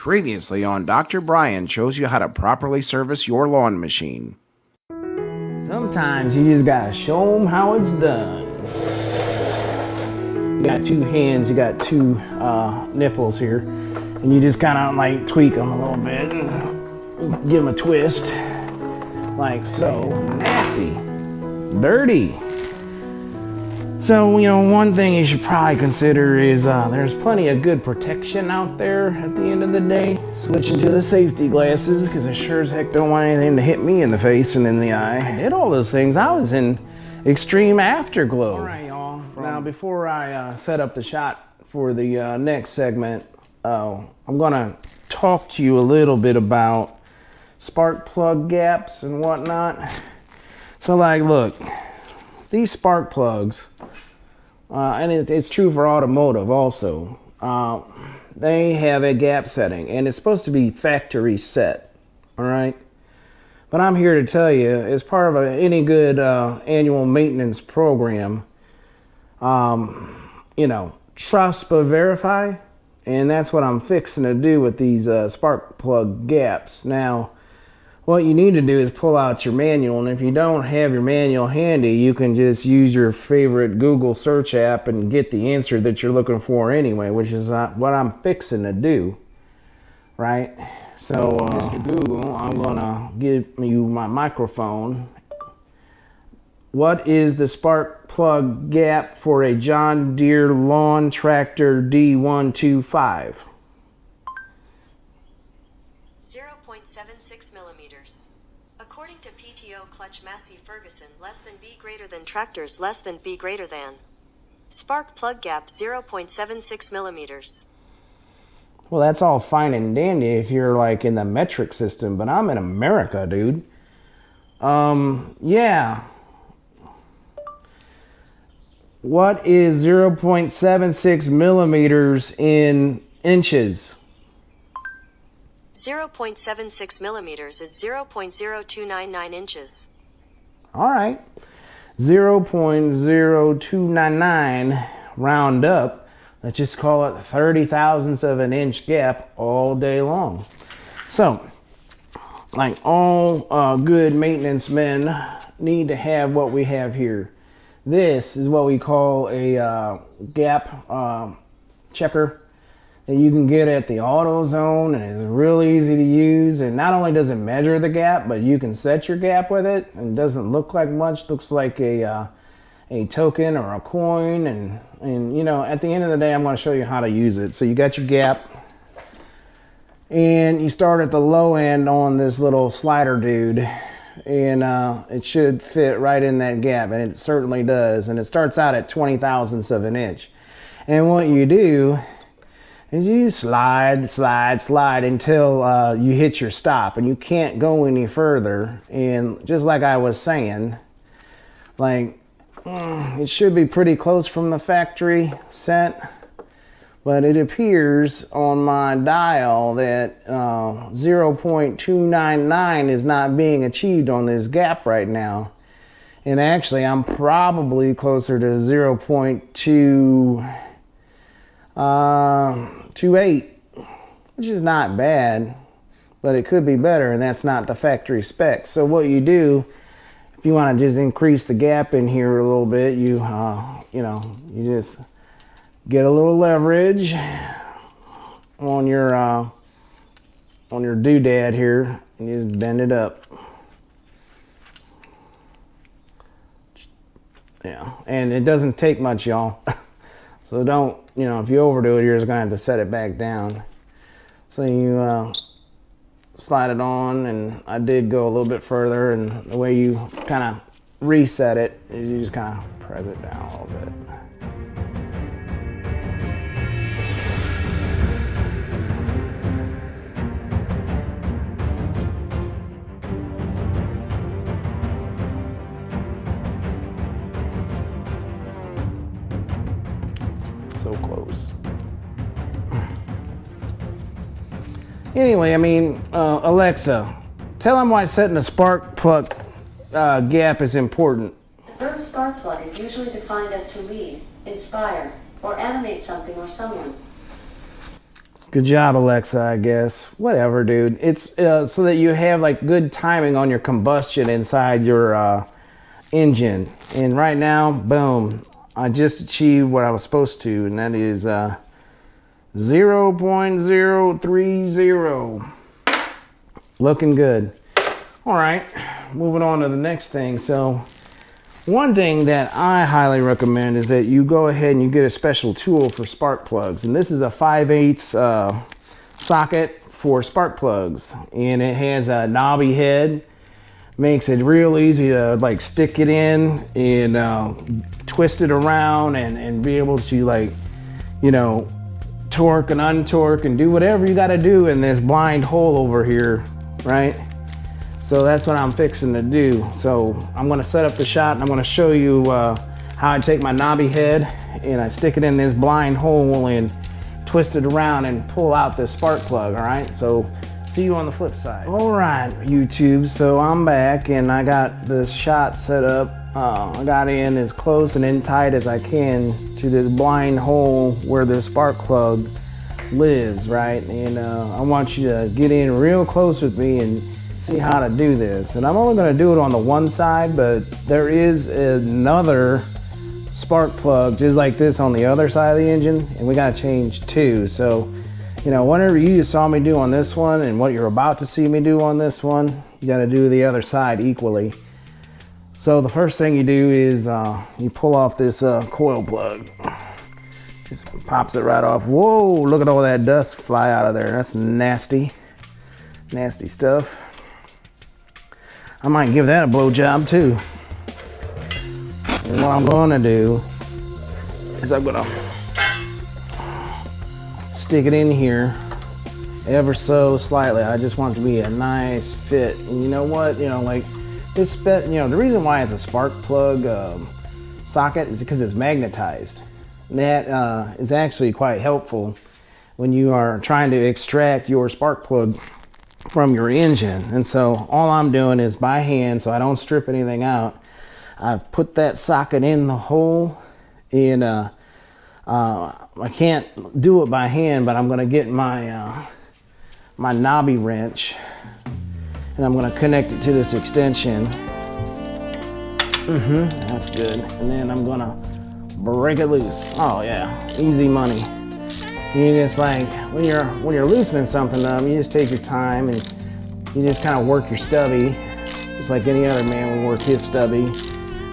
Previously on Dr. Brian shows you how to properly service your lawn machine. Sometimes you just gotta show them how it's done. You got two hands, you got two nipples here, and you just kind of like tweak them a little bit and give them a twist, like so. Nasty, dirty. So, one thing you should probably consider is there's plenty of good protection out there at the end of the day. Switching to the safety glasses, because I sure as heck don't want anything to hit me in the face and in the eye. I did all those things. I was in extreme afterglow. All right, y'all. Now, before I set up the shot for the next segment, I'm going to talk to you a little bit about spark plug gaps and whatnot. So, like, look. These spark plugs, and it's true for automotive also, they have a gap setting, and it's supposed to be factory set, all right? But I'm here to tell you, as part of any good annual maintenance program, trust but verify, and that's what I'm fixing to do with these spark plug gaps. Now, what you need to do is pull out your manual, and if you don't have your manual handy, you can just use your favorite Google search app and get the answer that you're looking for anyway, which is what I'm fixing to do, right? So, Mr. Google, I'm gonna give you my microphone. What is the spark plug gap for a John Deere lawn tractor D125? 0.76 millimeters. According to PTO Clutch Massey Ferguson, less than B greater than tractors, less than B greater than. Spark plug gap 0.76 millimeters. Well, that's all fine and dandy if you're like in the metric system, but I'm in America, dude. Yeah. What is 0.76 millimeters in inches? 0.76 millimeters is 0.0299 inches. All right. 0.0299 round up. Let's just call it 30 thousandths of an inch gap all day long. So, like all good maintenance men need to have what we have here. This is what we call a gap checker that you can get at the AutoZone, and it's real easy to use. And not only does it measure the gap, but you can set your gap with it, and it doesn't look like much. Looks like a token or a coin, and at the end of the day, I'm going to show you how to use it. So you got your gap, and you start at the low end on this little slider dude, and it should fit right in that gap, and it certainly does. And it starts out at 20 thousandths of an inch. And what you do is you slide until you hit your stop, and you can't go any further. And just like I was saying, like it should be pretty close from the factory set, but it appears on my dial that 0.299 is not being achieved on this gap right now. And actually, I'm probably closer to 0.28, which is not bad, but it could be better, and that's not the factory spec. So what you do, if you want to just increase the gap in here a little bit, you just get a little leverage on your doodad here, and you just bend it up. Yeah, and it doesn't take much, y'all. So don't, if you overdo it, you're just gonna have to set it back down. So you slide it on, and I did go a little bit further, and the way you kind of reset it is you just kind of press it down a little bit. So close. Anyway, Alexa, tell them why setting a spark plug gap is important. The verb spark plug is usually defined as to lead, inspire, or animate something or someone. Good job, Alexa, I guess. Whatever, dude. It's so that you have like good timing on your combustion inside your engine. And right now, boom, I just achieved what I was supposed to, and that is 0.030. Looking good. All right, moving on to the next thing. So one thing that I highly recommend is that you go ahead and you get a special tool for spark plugs. And this is a 5/8 socket for spark plugs. And it has a knobby head. Makes it real easy to like stick it in and twist it around and be able to, like, you know, torque and untorque and do whatever you got to do in this blind hole over here, right? So that's what I'm fixing to do. So I'm gonna set up the shot and I'm gonna show you how I take my knobby head and I stick it in this blind hole and twist it around and pull out this spark plug, all right? So see you on the flip side. All right, YouTube, so I'm back and I got this shot set up. I got in as close and in tight as I can to this blind hole where the spark plug lives, right? And I want you to get in real close with me and see how to do this. And I'm only going to do it on the one side, but there is another spark plug just like this on the other side of the engine, and we got to change two. So, you know, whatever you saw me do on this one and what you're about to see me do on this one, you got to do the other side equally. So the first thing you do is you pull off this coil plug. Just pops it right off. Whoa, look at all that dust fly out of there. That's nasty. Nasty stuff. I might give that a blowjob too. And what I'm gonna do is I'm gonna stick it in here ever so slightly. I just want it to be a nice fit. And you know what? You know, like this, you know, the reason why it's a spark plug socket is because it's magnetized. And that is actually quite helpful when you are trying to extract your spark plug from your engine. And so all I'm doing is by hand, so I don't strip anything out, I've put that socket in the hole, and I can't do it by hand, but I'm going to get my my knobby wrench and I'm going to connect it to this extension. That's good. And then I'm going to break it loose. Oh yeah, easy money. You just, like, when you're loosening something up, you just take your time and you just kind of work your stubby, just like any other man would work his stubby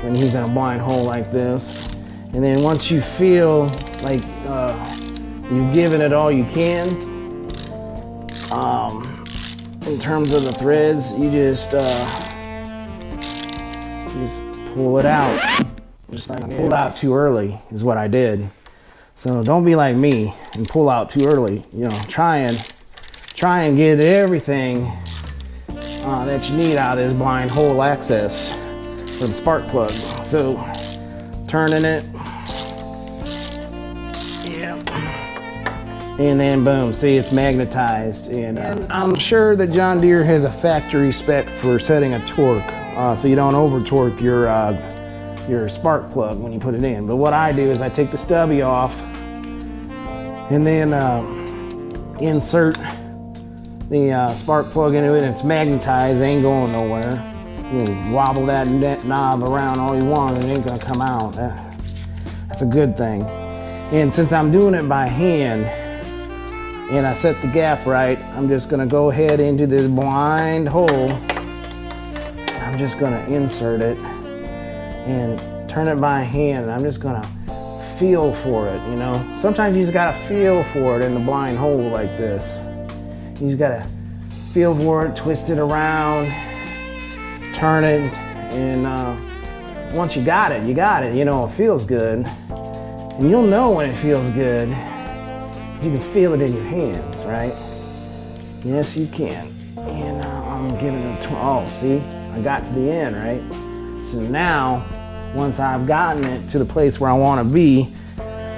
when he's in a blind hole like this. And then once you feel like you've given it all you can, in terms of the threads, you just pull it out. Just like pulled out too early is what I did. So don't be like me and pull out too early. You know, try and get everything that you need out of this blind hole access for the spark plug. So turning it, yeah, and then boom. See, it's magnetized, and I'm sure that John Deere has a factory spec for setting a torque, so you don't over torque your spark plug when you put it in. But what I do is I take the stubby off and then insert the spark plug into it, and it's magnetized, ain't going nowhere. You can wobble that knob around all you want, it ain't gonna come out. That's a good thing. And since I'm doing it by hand and I set the gap right, I'm just gonna go ahead into this blind hole. I'm just gonna insert it and turn it by hand. I'm just gonna feel for it, you know. Sometimes you just gotta feel for it in the blind hole like this. You just gotta feel for it, twist it around, turn it, and once you got it, you know, it feels good. And you'll know when it feels good. You can feel it in your hands, right? Yes, you can. And I'm giving it oh, see, I got to the end, right? So now, once I've gotten it to the place where I want to be,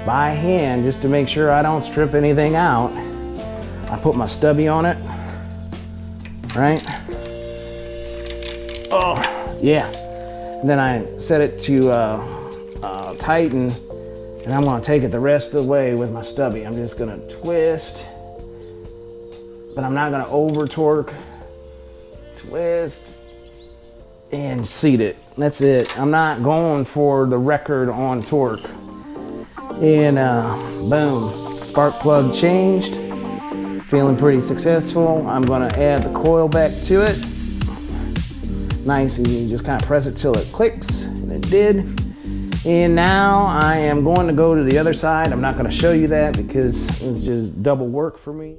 by hand, just to make sure I don't strip anything out, I put my stubby on it, right? Oh, yeah. And then I set it to tighten, and I'm gonna take it the rest of the way with my stubby. I'm just gonna twist but I'm not gonna over torque, twist, and seat it. That's it. I'm not going for the record on torque. And boom, spark plug changed. Feeling pretty successful. I'm gonna add the coil back to it. Nice, and you just kind of press it till it clicks, and it did. And now I am going to go to the other side. I'm not gonna show you that because it's just double work for me.